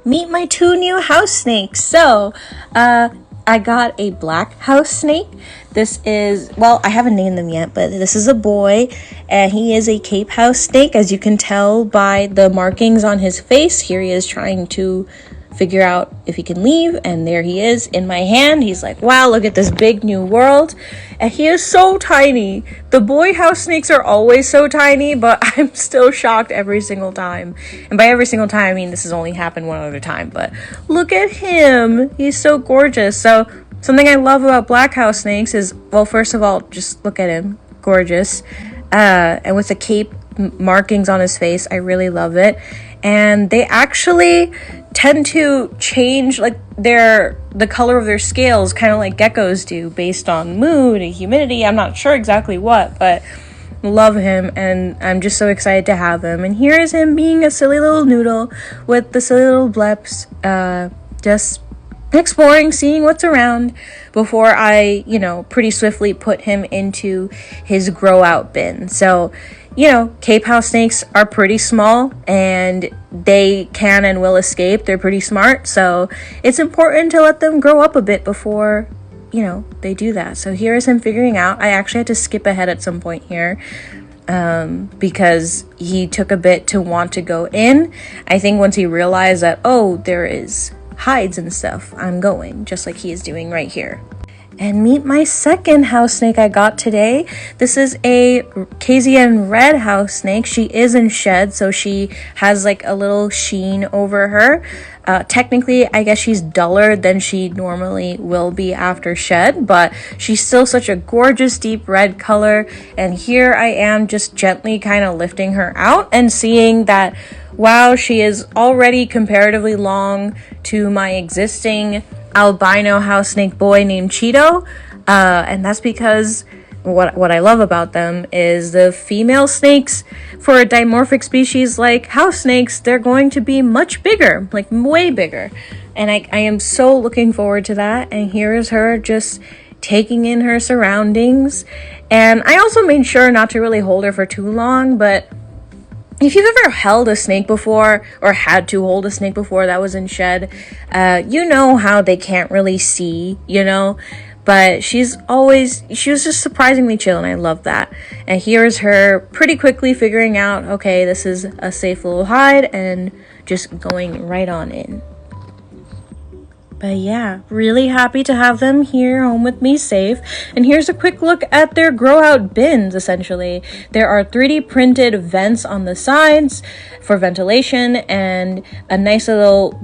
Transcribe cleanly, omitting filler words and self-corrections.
meet my two new house snakes. So, I got a black house snake. This is, well, I haven't named them yet, but this is a boy, and he is a Cape house snake, as you can tell by the markings on his face. Here he is trying to figure out if he can leave, and there he is in my hand. He's like, wow, look at this big new world. And he is so tiny. The boy house snakes are always so tiny, but I'm still shocked every single time. And by every single time, I mean this has only happened one other time, but look at him. He's so gorgeous. So something I love about black house snakes is, well, first of all, just look at him. Gorgeous. And with the Cape markings on his face, I really love it. And they actually tend to change like the color of their scales, kind of like geckos do, based on mood and humidity. I'm not sure exactly what, but love him, and I'm just so excited to have him. And here is him being a silly little noodle with the silly little bleps, just exploring, seeing what's around before I, pretty swiftly put him into his grow out bin. So, Cape house snakes are pretty small and they can and will escape. They're pretty smart. So it's important to let them grow up a bit before, they do that. So here is him figuring out. I actually had to skip ahead at some point here because he took a bit to want to go in. I think once he realized that, oh, there is hides and stuff, I'm going, just like he is doing right here. And meet my second house snake I got today. This is a KZN red house snake. She is in shed, so she has like a little sheen over her. Technically, I guess she's duller than she normally will be after shed, but she's still such a gorgeous deep red color. And here I am just gently kind of lifting her out and seeing that, wow, she is already comparatively long to my existing albino house snake boy named Cheeto, and that's because what I love about them is the female snakes for a dimorphic species like house snakes, they're going to be much bigger, like way bigger, and I am so looking forward to that. And here is her just taking in her surroundings. And I also made sure not to really hold her for too long, but if you've ever held a snake before or had to hold a snake before that was in shed, you know how they can't really see, but she was just surprisingly chill, and I love that. And here's her pretty quickly figuring out, okay, this is a safe little hide, and just going right on in. But yeah, really happy to have them here home with me safe. And here's a quick look at their grow out bins, essentially. There are 3D printed vents on the sides for ventilation and a nice little